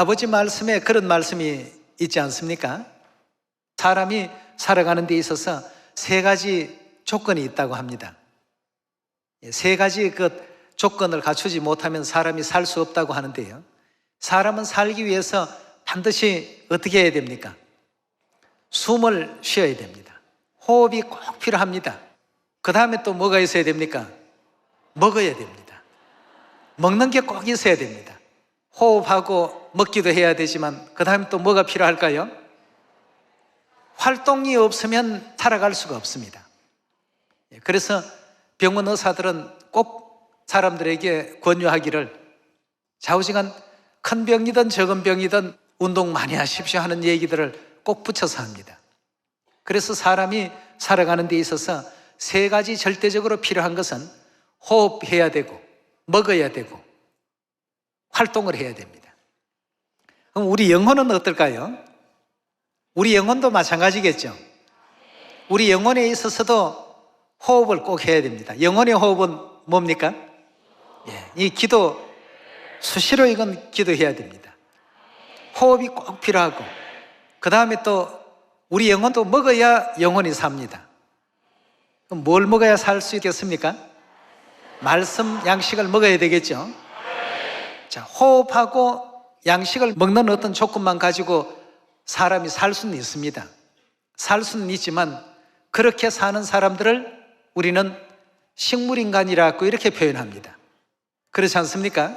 아버지 말씀에 그런 말씀이 있지 않습니까? 사람이 살아가는 데 있어서 세 가지 조건이 있다고 합니다. 세 가지 그 조건을 갖추지 못하면 사람이 살 수 없다고 하는데요, 사람은 살기 위해서 반드시 어떻게 해야 됩니까? 숨을 쉬어야 됩니다. 호흡이 꼭 필요합니다. 그 다음에 또 뭐가 있어야 됩니까? 먹어야 됩니다. 먹는 게 꼭 있어야 됩니다. 호흡하고 먹기도 해야 되지만 그 다음에 또 뭐가 필요할까요? 활동이 없으면 살아갈 수가 없습니다. 그래서 병원 의사들은 꼭 사람들에게 권유하기를 좌우지간 큰 병이든 적은 병이든 운동 많이 하십시오 하는 얘기들을 꼭 붙여서 합니다. 그래서 사람이 살아가는 데 있어서 세 가지 절대적으로 필요한 것은 호흡해야 되고 먹어야 되고 활동을 해야 됩니다. 그럼 우리 영혼은 어떨까요? 우리 영혼도 마찬가지겠죠. 우리 영혼에 있어서도 호흡을 꼭 해야 됩니다. 영혼의 호흡은 뭡니까? 이 기도, 수시로 이건 기도해야 됩니다. 호흡이 꼭 필요하고 그 다음에 또 우리 영혼도 먹어야 영혼이 삽니다. 그럼 뭘 먹어야 살 수 있겠습니까? 말씀, 양식을 먹어야 되겠죠. 자, 호흡하고 양식을 먹는 어떤 조건만 가지고 사람이 살 수는 있습니다. 살 수는 있지만 그렇게 사는 사람들을 우리는 식물인간이라고 이렇게 표현합니다. 그렇지 않습니까?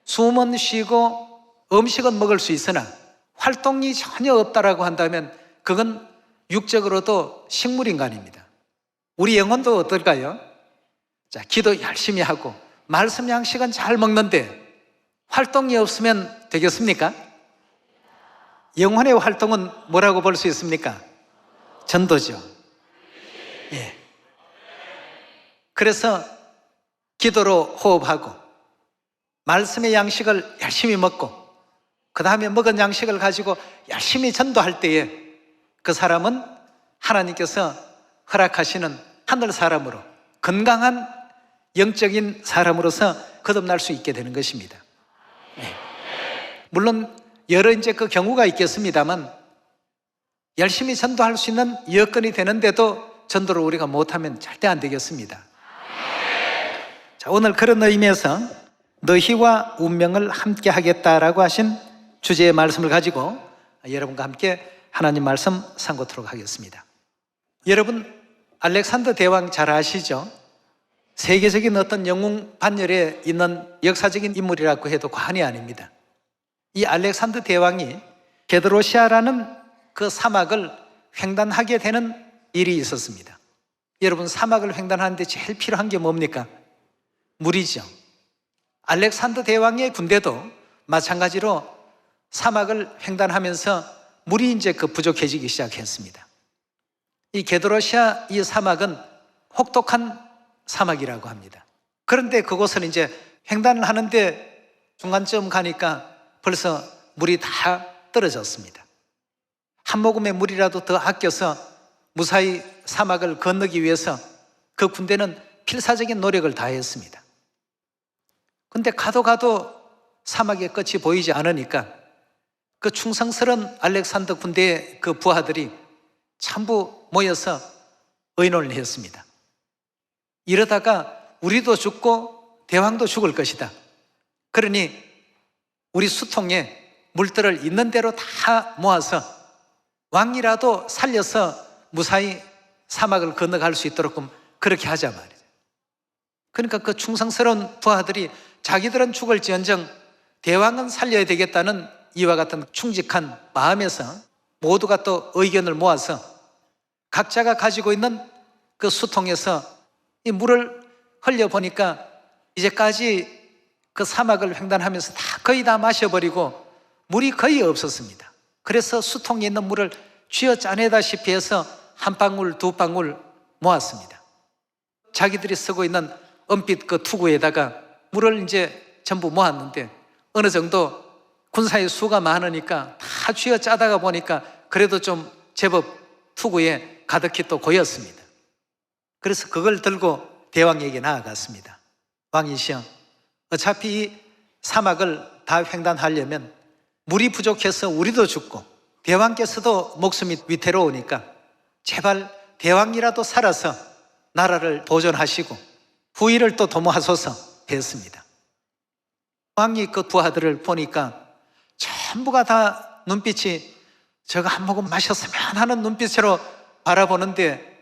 숨은 쉬고 음식은 먹을 수 있으나 활동이 전혀 없다라고 한다면 그건 육적으로도 식물인간입니다. 우리 영혼도 어떨까요? 자, 기도 열심히 하고 말씀 양식은 잘 먹는데 활동이 없으면 되겠습니까? 영혼의 활동은 뭐라고 볼 수 있습니까? 전도죠. 예. 그래서 기도로 호흡하고 말씀의 양식을 열심히 먹고 그 다음에 먹은 양식을 가지고 열심히 전도할 때에 그 사람은 하나님께서 허락하시는 하늘 사람으로 건강한 영적인 사람으로서 거듭날 수 있게 되는 것입니다. 네. 물론 여러 이제 그 경우가 있겠습니다만 열심히 전도할 수 있는 여건이 되는데도 전도를 우리가 못하면 절대 안 되겠습니다. 자, 오늘 그런 의미에서 너희와 운명을 함께 하겠다라고 하신 주제의 말씀을 가지고 여러분과 함께 하나님 말씀 상고토록 하겠습니다. 여러분, 알렉산더 대왕 잘 아시죠? 세계적인 어떤 영웅 반열에 있는 역사적인 인물이라고 해도 과언이 아닙니다. 이 알렉산더 대왕이 게드로시아라는 그 사막을 횡단하게 되는 일이 있었습니다. 여러분, 사막을 횡단하는데 제일 필요한 게 뭡니까? 물이죠. 알렉산더 대왕의 군대도 마찬가지로 사막을 횡단하면서 물이 이제 부족해지기 시작했습니다. 이 게드로시아 이 사막은 혹독한 사막이라고 합니다. 그런데 그곳을 이제 횡단을 하는데 중간쯤 가니까 벌써 물이 다 떨어졌습니다. 한 모금의 물이라도 더 아껴서 무사히 사막을 건너기 위해서 그 군대는 필사적인 노력을 다했습니다. 근데 가도 사막의 끝이 보이지 않으니까 그 충성스러운 알렉산더 군대의 그 부하들이 전부 모여서 의논을 했습니다. 이러다가 우리도 죽고 대왕도 죽을 것이다. 그러니 우리 수통에 물들을 있는 대로 다 모아서 왕이라도 살려서 무사히 사막을 건너갈 수 있도록 그렇게 하자 말이죠. 그러니까 그 충성스러운 부하들이 자기들은 죽을지언정 대왕은 살려야 되겠다는 이와 같은 충직한 마음에서 모두가 또 의견을 모아서 각자가 가지고 있는 그 수통에서 이 물을 흘려보니까 이제까지 그 사막을 횡단하면서 거의 다 마셔버리고 물이 거의 없었습니다. 그래서 수통에 있는 물을 쥐어 짜내다시피 해서 한 방울 두 방울 모았습니다. 자기들이 쓰고 있는 은빛 그 투구에다가 물을 이제 전부 모았는데 어느 정도 군사의 수가 많으니까 다 쥐어 짜다가 보니까 그래도 좀 제법 투구에 가득히 또 고였습니다. 그래서 그걸 들고 대왕에게 나아갔습니다. 왕이시여, 어차피 이 사막을 다 횡단하려면 물이 부족해서 우리도 죽고 대왕께서도 목숨이 위태로우니까 제발 대왕이라도 살아서 나라를 보존하시고 후일을 또 도모하소서 했습니다. 왕이 그 부하들을 보니까 전부가 다 눈빛이 저거 한 모금 마셨으면 하는 눈빛으로 바라보는데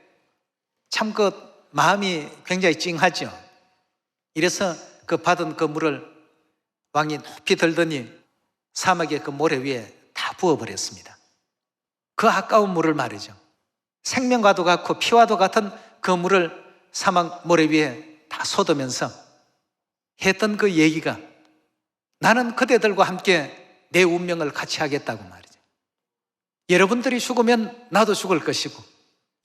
참 그 마음이 굉장히 찡하죠. 이래서 그 받은 그 물을 왕이 높이 들더니 사막의 그 모래 위에 다 부어버렸습니다. 그 아까운 물을 말이죠. 생명과도 같고 피와도 같은 그 물을 사막 모래 위에 다 쏟으면서 했던 그 얘기가 나는 그대들과 함께 내 운명을 같이 하겠다고 말이죠. 여러분들이 죽으면 나도 죽을 것이고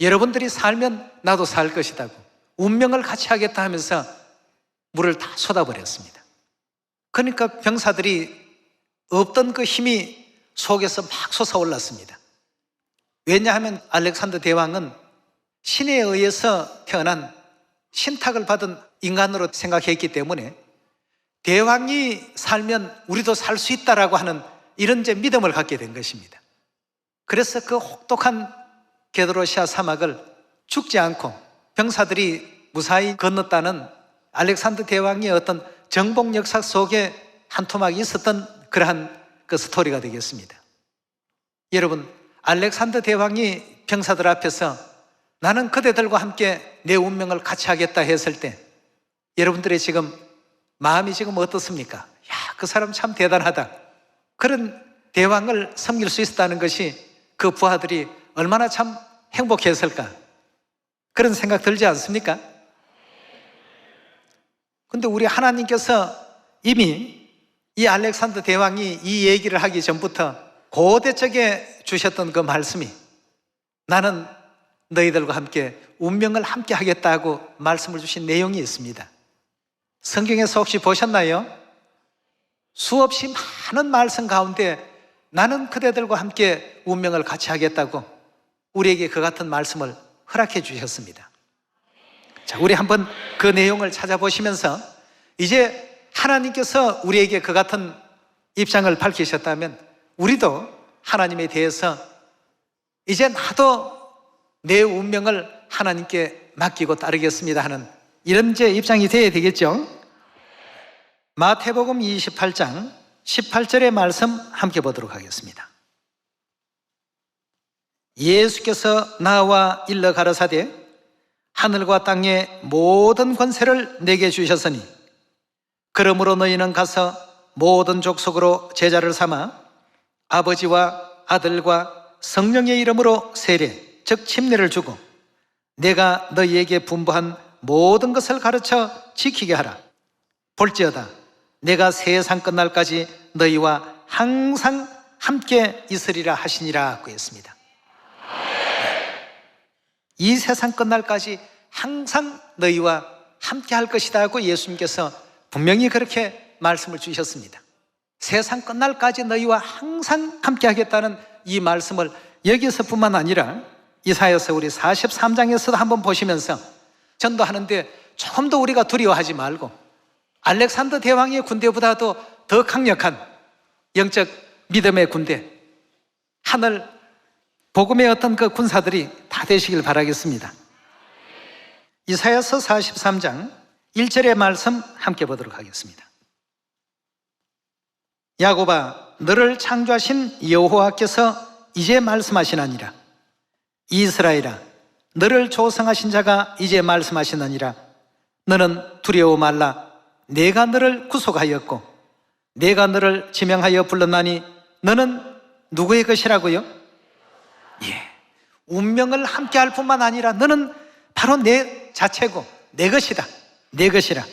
여러분들이 살면 나도 살 것이다고 운명을 같이 하겠다 하면서 물을 다 쏟아버렸습니다. 그러니까 병사들이 없던 그 힘이 속에서 막 솟아올랐습니다. 왜냐하면 알렉산더 대왕은 신에 의해서 태어난 신탁을 받은 인간으로 생각했기 때문에 대왕이 살면 우리도 살 수 있다라고 하는 이런 이제 믿음을 갖게 된 것입니다. 그래서 그 혹독한 게드로시아 사막을 죽지 않고 병사들이 무사히 건넜다는 알렉산더 대왕의 어떤 정복 역사 속에 한 토막이 있었던 그러한 그 스토리가 되겠습니다. 여러분, 알렉산더 대왕이 병사들 앞에서 나는 그대들과 함께 내 운명을 같이 하겠다 했을 때 여러분들의 지금 마음이 지금 어떻습니까? 야, 그 사람 참 대단하다. 그런 대왕을 섬길 수 있었다는 것이 그 부하들이 얼마나 참 행복했을까? 그런 생각 들지 않습니까? 근데 우리 하나님께서 이미 이 알렉산더 대왕이 이 얘기를 하기 전부터 고대 적에 주셨던 그 말씀이 나는 너희들과 함께 운명을 함께 하겠다고 말씀을 주신 내용이 있습니다. 성경에서 혹시 보셨나요? 수없이 많은 말씀 가운데 나는 그대들과 함께 운명을 같이 하겠다고 우리에게 그 같은 말씀을 허락해 주셨습니다. 자, 우리 한번 그 내용을 찾아보시면서 이제 하나님께서 우리에게 그 같은 입장을 밝히셨다면 우리도 하나님에 대해서 이제 나도 내 운명을 하나님께 맡기고 따르겠습니다 하는 이런 제 입장이 되어야 되겠죠. 마태복음 28장 18절의 말씀 함께 보도록 하겠습니다. 예수께서 나와 일러 가라사대 하늘과 땅의 모든 권세를 내게 주셨으니 그러므로 너희는 가서 모든 족속으로 제자를 삼아 아버지와 아들과 성령의 이름으로 세례 즉 침례를 주고 내가 너희에게 분부한 모든 것을 가르쳐 지키게 하라. 볼지어다 내가 세상 끝날까지 너희와 항상 함께 있으리라 하시니라 고 했습니다. 이 세상 끝날까지 항상 너희와 함께 할 것이다 고 예수님께서 분명히 그렇게 말씀을 주셨습니다. 세상 끝날까지 너희와 항상 함께 하겠다는 이 말씀을 여기서뿐만 아니라 이사야서 우리 43장에서도 한번 보시면서 전도하는데 조금 더 우리가 두려워하지 말고 알렉산더 대왕의 군대보다도 더 강력한 영적 믿음의 군대, 하늘 복음의 어떤 그 군사들이 다 되시길 바라겠습니다. 이사야서 43장 1절의 말씀 함께 보도록 하겠습니다. 야곱아 너를 창조하신 여호와께서 이제 말씀하시나니라. 이스라엘아 너를 조성하신 자가 이제 말씀하시나니라. 너는 두려워 말라. 내가 너를 구속하였고 내가 너를 지명하여 불렀나니 너는 누구의 것이라고요? 예, 운명을 함께 할 뿐만 아니라 너는 바로 내 자체고 내 것이다. 내 것이라.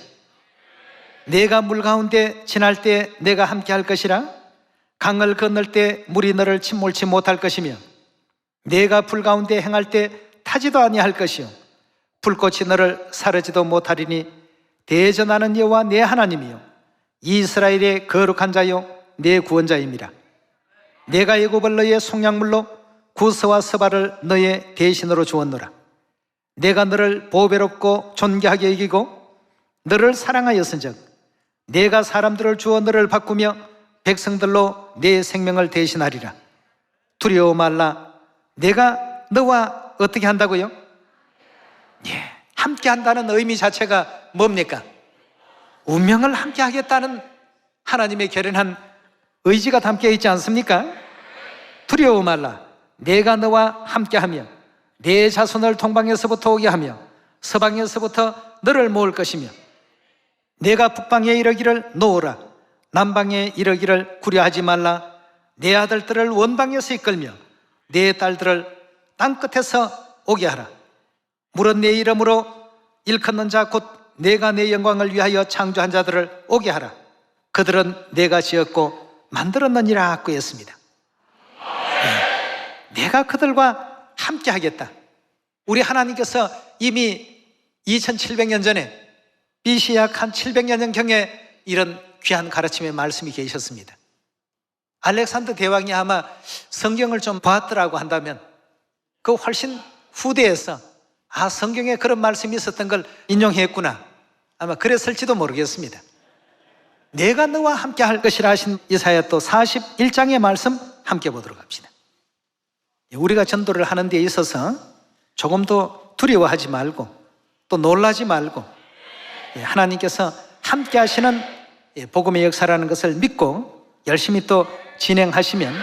내가 물 가운데 지날 때 내가 함께 할 것이라. 강을 건널 때 물이 너를 침몰치 못할 것이며 내가 불 가운데 행할 때 타지도 아니할 것이요 불꽃이 너를 사르지도 못하리니 대전하는 여호와 내 하나님이요 이스라엘의 거룩한 자요 내 구원자임이라. 내가 애굽을 너의 속량물로 구스와 스바를 너의 대신으로 주었노라. 내가 너를 보배롭고 존귀하게 여기고 너를 사랑하였은즉 내가 사람들을 주어 너를 바꾸며 백성들로 내 생명을 대신하리라. 두려워 말라. 내가 너와 어떻게 한다고요? 예, 함께 한다는 의미 자체가 뭡니까? 운명을 함께 하겠다는 하나님의 결연한 의지가 담겨 있지 않습니까? 두려워 말라. 내가 너와 함께하며 내 자손을 동방에서부터 오게 하며 서방에서부터 너를 모을 것이며 내가 북방에 이르기를 놓으라. 남방에 이르기를 구려하지 말라. 내 아들들을 원방에서 이끌며 내 딸들을 땅끝에서 오게 하라. 물은 내 이름으로 일컫는 자 곧 내가 내 영광을 위하여 창조한 자들을 오게 하라. 그들은 내가 지었고 만들었느니라 하였습니다. 내가 그들과 함께 하겠다. 우리 하나님께서 이미 2700년 전에 BC 약 한 700여 년경에 이런 귀한 가르침의 말씀이 계셨습니다. 알렉산더 대왕이 아마 성경을 좀 봤더라고 한다면 그 훨씬 후대에서 성경에 그런 말씀이 있었던 걸 인용했구나, 아마 그랬을지도 모르겠습니다. 내가 너와 함께 할 것이라 하신 이사야 또 41장의 말씀 함께 보도록 합시다. 우리가 전도를 하는 데 있어서 조금도 두려워하지 말고 또 놀라지 말고 하나님께서 함께 하시는 복음의 역사라는 것을 믿고 열심히 또 진행하시면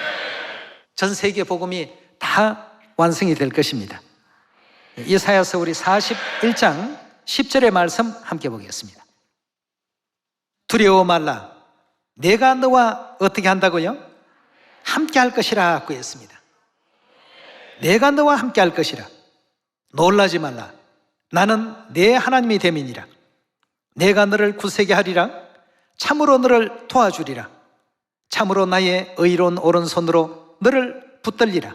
전 세계 복음이 다 완성이 될 것입니다. 이사야서 우리 41장 10절의 말씀 함께 보겠습니다. 두려워 말라. 내가 너와 어떻게 한다고요? 함께 할 것이라 하고 했습니다. 내가 너와 함께 할 것이라. 놀라지 말라. 나는 내 하나님이 됨이니라. 내가 너를 굳세게 하리라. 참으로 너를 도와주리라. 참으로 나의 의로운 오른손으로 너를 붙들리라.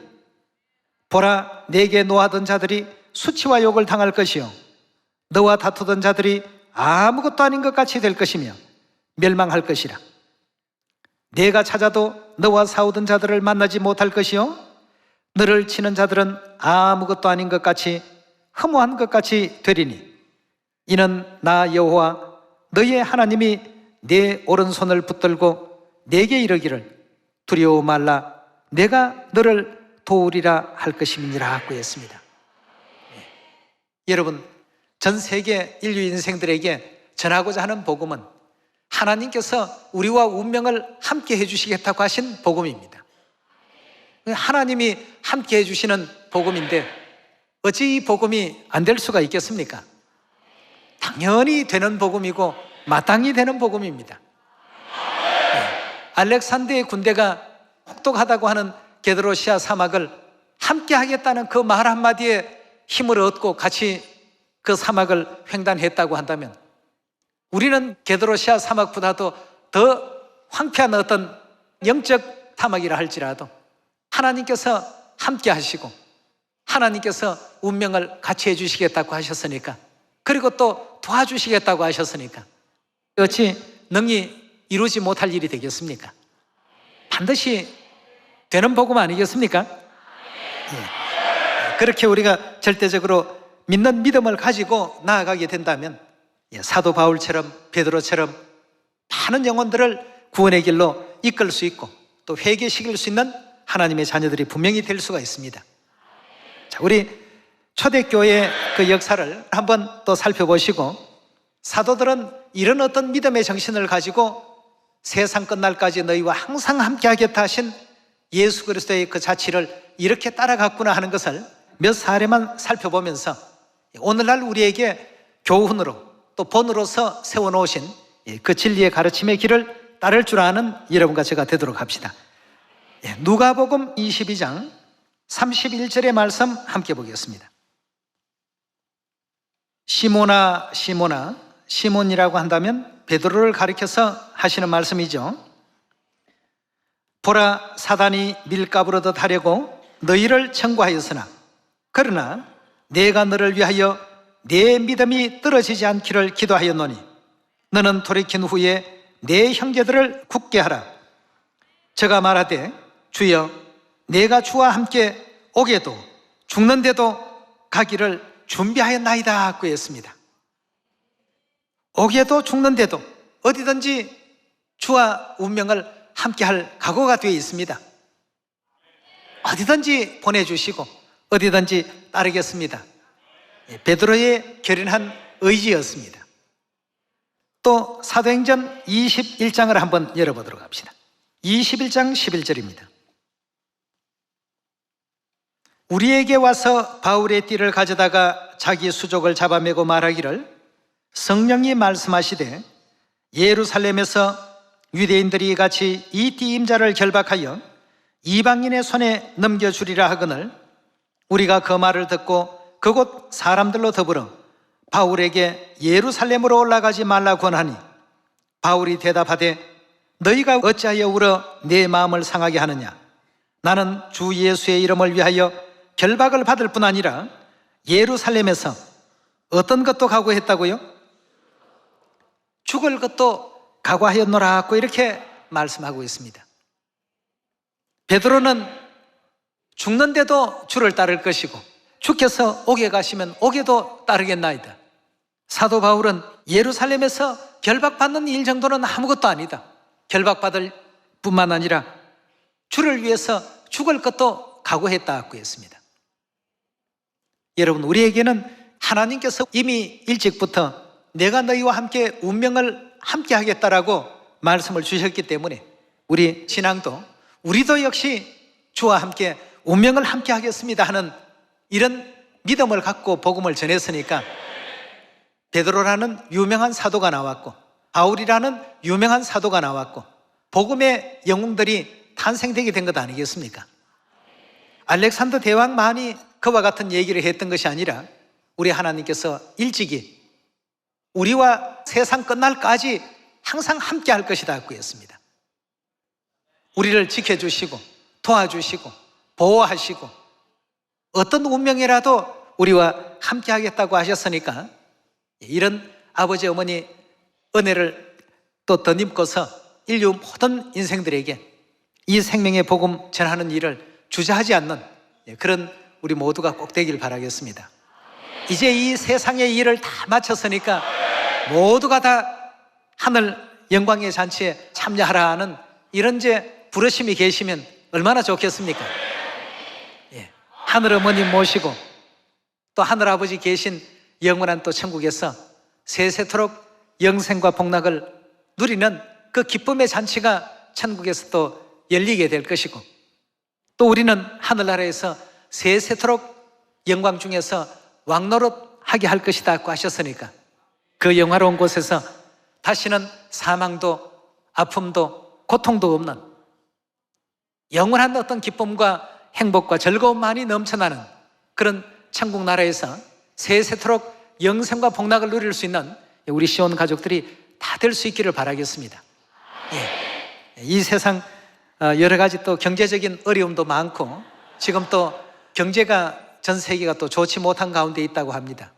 보라, 내게 노하던 자들이 수치와 욕을 당할 것이요 너와 다투던 자들이 아무것도 아닌 것 같이 될 것이며 멸망할 것이라. 내가 찾아도 너와 싸우던 자들을 만나지 못할 것이요 너를 치는 자들은 아무것도 아닌 것 같이 허무한 것 같이 되리니 이는 나 여호와 너의 하나님이 내 오른손을 붙들고 내게 이르기를 두려워 말라. 내가 너를 도우리라 할 것임이니라 하고 했습니다. 여러분, 전 세계 인류 인생들에게 전하고자 하는 복음은 하나님께서 우리와 운명을 함께 해주시겠다고 하신 복음입니다. 하나님이 함께 해주시는 복음인데 어찌 이 복음이 안 될 수가 있겠습니까? 당연히 되는 복음이고 마땅히 되는 복음입니다. 알렉산더의 군대가 혹독하다고 하는 게드로시아 사막을 함께 하겠다는 그 말 한마디에 힘을 얻고 같이 그 사막을 횡단했다고 한다면 우리는 게드로시아 사막보다도 더 황폐한 어떤 영적 사막이라 할지라도 하나님께서 함께 하시고 하나님께서 운명을 같이 해주시겠다고 하셨으니까, 그리고 또 도와주시겠다고 하셨으니까 어찌 능히 이루지 못할 일이 되겠습니까? 반드시 되는 복음 아니겠습니까? 그렇게 우리가 절대적으로 믿는 믿음을 가지고 나아가게 된다면 사도 바울처럼 베드로처럼 많은 영혼들을 구원의 길로 이끌 수 있고 또 회개시킬 수 있는 하나님의 자녀들이 분명히 될 수가 있습니다. 자, 우리 초대교회의 그 역사를 한번 또 살펴보시고, 사도들은 이런 어떤 믿음의 정신을 가지고 세상 끝날까지 너희와 항상 함께 하겠다 하신 예수 그리스도의 그 자치를 이렇게 따라갔구나 하는 것을 몇 사례만 살펴보면서 오늘날 우리에게 교훈으로 또 본으로서 세워놓으신 그 진리의 가르침의 길을 따를 줄 아는 여러분과 제가 되도록 합시다. 누가복음 22장 31절의 말씀 함께 보겠습니다. 시몬아 시몬아, 시몬이라고 한다면 베드로를 가리켜서 하시는 말씀이죠. 보라, 사단이 밀가부로 더 하려고 너희를 청구하였으나 그러나 내가 너를 위하여 내 믿음이 떨어지지 않기를 기도하였노니 너는 돌이킨 후에 내 형제들을 굳게 하라. 저가 말하되 주여, 내가 주와 함께 오게도 죽는데도 가기를 준비하였나이다 하고 했습니다. 오게도 죽는데도 어디든지 주와 운명을 함께할 각오가 되어 있습니다. 어디든지 보내주시고 어디든지 따르겠습니다. 베드로의 결연한 의지였습니다. 또 사도행전 21장을 한번 열어보도록 합시다. 21장 11절입니다. 우리에게 와서 바울의 띠를 가져다가 자기 수족을 잡아매고 말하기를 성령이 말씀하시되 예루살렘에서 유대인들이 같이 이 띠 임자를 결박하여 이방인의 손에 넘겨주리라 하거늘 우리가 그 말을 듣고 그곳 사람들로 더불어 바울에게 예루살렘으로 올라가지 말라 권하니 바울이 대답하되 너희가 어찌하여 울어 내 마음을 상하게 하느냐 나는 주 예수의 이름을 위하여 결박을 받을 뿐 아니라 예루살렘에서 어떤 것도 각오했다고요? 죽을 것도 각오하였노라고 이렇게 말씀하고 있습니다. 베드로는 죽는데도 주를 따를 것이고 주께서 옥에 가시면 옥에도 따르겠나이다. 사도 바울은 예루살렘에서 결박받는 일 정도는 아무것도 아니다. 결박받을 뿐만 아니라 주를 위해서 죽을 것도 각오했다고 했습니다. 여러분, 우리에게는 하나님께서 이미 일찍부터 내가 너희와 함께 운명을 함께 하겠다라고 말씀을 주셨기 때문에 우리 신앙도 우리도 역시 주와 함께 운명을 함께 하겠습니다 하는 이런 믿음을 갖고 복음을 전했으니까 베드로라는 유명한 사도가 나왔고 바울이라는 유명한 사도가 나왔고 복음의 영웅들이 탄생되게 된 것 아니겠습니까? 알렉산더 대왕만이 그와 같은 얘기를 했던 것이 아니라 우리 하나님께서 일찍이 우리와 세상 끝날까지 항상 함께 할 것이다 고 했습니다. 우리를 지켜주시고 도와주시고 보호하시고 어떤 운명이라도 우리와 함께 하겠다고 하셨으니까 이런 아버지 어머니 은혜를 또 덧입고서 인류 모든 인생들에게 이 생명의 복음 전하는 일을 주저하지 않는 그런 우리 모두가 꼭 되길 바라겠습니다. 이제 이 세상의 일을 다 마쳤으니까 모두가 다 하늘 영광의 잔치에 참여하라 하는 이런 제 부르심이 계시면 얼마나 좋겠습니까? 예. 하늘 어머님 모시고 또 하늘 아버지 계신 영원한 또 천국에서 세세토록 영생과 복락을 누리는 그 기쁨의 잔치가 천국에서 또 열리게 될 것이고 또 우리는 하늘나라에서 세세토록 영광 중에서 왕노릇하게 할 것이다 고 하셨으니까 그 영화로운 곳에서 다시는 사망도 아픔도 고통도 없는 영원한 어떤 기쁨과 행복과 즐거움만이 넘쳐나는 그런 천국 나라에서 세세토록 영생과 복락을 누릴 수 있는 우리 시온 가족들이 다 될 수 있기를 바라겠습니다. 예. 이 세상 여러 가지 또 경제적인 어려움도 많고 지금 또 경제가 전 세계가 또 좋지 못한 가운데 있다고 합니다.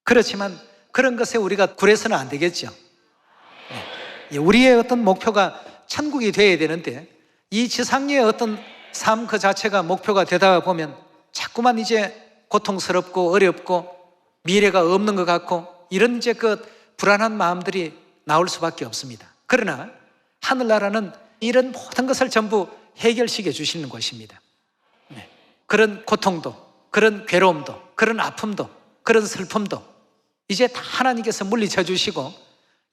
그렇지만 그런 것에 우리가 굴해서는 안 되겠죠. 예. 우리의 어떤 목표가 천국이 되어야 되는데 이 지상의 어떤 삶 그 자체가 목표가 되다 보면 자꾸만 이제 고통스럽고 어렵고 미래가 없는 것 같고 이런 이제 그 불안한 마음들이 나올 수밖에 없습니다. 그러나 하늘나라는 이런 모든 것을 전부 해결시켜 주시는 것입니다. 네. 그런 고통도 그런 괴로움도 그런 아픔도 그런 슬픔도 이제 다 하나님께서 물리쳐 주시고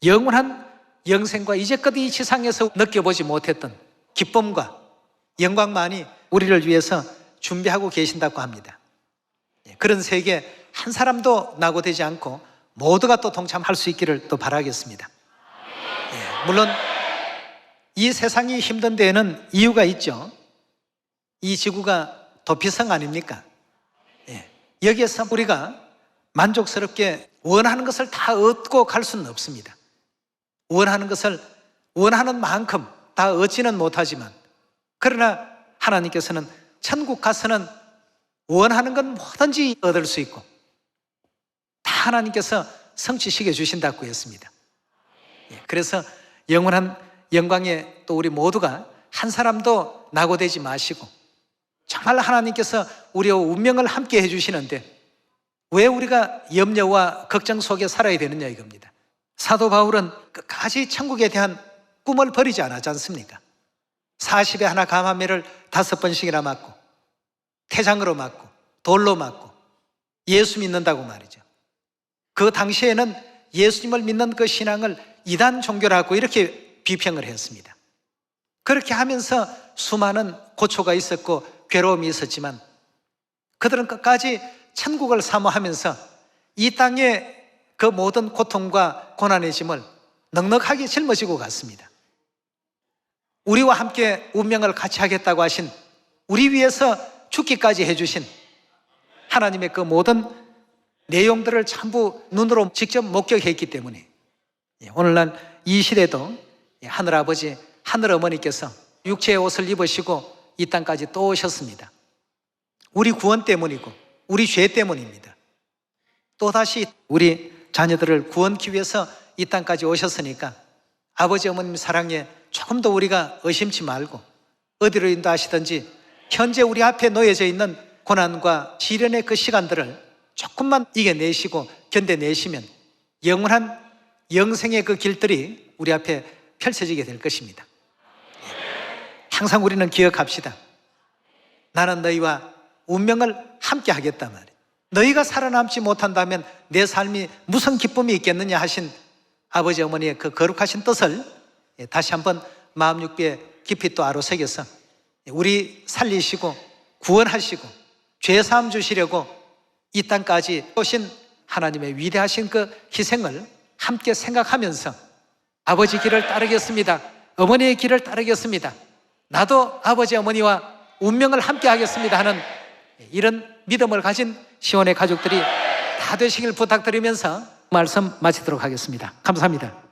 영원한 영생과 이제껏 이 지상에서 느껴보지 못했던 기쁨과 영광만이 우리를 위해서 준비하고 계신다고 합니다. 그런 세계 한 사람도 낙오되지 않고 모두가 또 동참할 수 있기를 또 바라겠습니다. 물론 이 세상이 힘든 데에는 이유가 있죠. 이 지구가 도피성 아닙니까? 여기에서 우리가 만족스럽게 원하는 것을 다 얻고 갈 수는 없습니다. 원하는 것을 원하는 만큼 다 얻지는 못하지만 그러나 하나님께서는 천국 가서는 원하는 건 뭐든지 얻을 수 있고 다 하나님께서 성취시켜 주신다고 했습니다. 그래서 영원한 영광에 또 우리 모두가 한 사람도 낙오되지 마시고 정말 하나님께서 우리와 운명을 함께 해주시는데 왜 우리가 염려와 걱정 속에 살아야 되느냐 이겁니다. 사도 바울은 끝까지 천국에 대한 꿈을 버리지 않았지 않습니까? 40에 하나 감화매를 5번씩이나 맞고 태장으로 맞고 돌로 맞고 예수 믿는다고 말이죠. 그 당시에는 예수님을 믿는 그 신앙을 이단 종교라고 이렇게 비평을 했습니다. 그렇게 하면서 수많은 고초가 있었고 괴로움이 있었지만 그들은 끝까지 천국을 사모하면서 이 땅의 그 모든 고통과 고난의 짐을 넉넉하게 짊어지고 갔습니다. 우리와 함께 운명을 같이 하겠다고 하신, 우리 위해서 죽기까지 해주신 하나님의 그 모든 내용들을 전부 눈으로 직접 목격했기 때문에 오늘날 이 시대도 하늘아버지, 하늘어머니께서 육체의 옷을 입으시고 이 땅까지 또 오셨습니다. 우리 구원 때문이고 우리 죄 때문입니다. 또다시 우리 자녀들을 구원하기 위해서 이 땅까지 오셨으니까 아버지 어머님 사랑에 조금 더 우리가 의심치 말고 어디로 인도하시든지 현재 우리 앞에 놓여져 있는 고난과 시련의 그 시간들을 조금만 이겨내시고 견뎌내시면 영원한 영생의 그 길들이 우리 앞에 펼쳐지게 될 것입니다. 항상 우리는 기억합시다. 나는 너희와 운명을 함께 하겠다 말이에요. 너희가 살아남지 못한다면 내 삶이 무슨 기쁨이 있겠느냐 하신 아버지 어머니의 그 거룩하신 뜻을 다시 한번 마음 육비에 깊이 또 아로새겨서 우리 살리시고 구원하시고 죄사함 주시려고 이 땅까지 오신 하나님의 위대하신 그 희생을 함께 생각하면서 아버지 길을 따르겠습니다. 어머니의 길을 따르겠습니다. 나도 아버지 어머니와 운명을 함께 하겠습니다 하는 이런 믿음을 가진 시온의 가족들이 다 되시길 부탁드리면서 말씀 마치도록 하겠습니다. 감사합니다.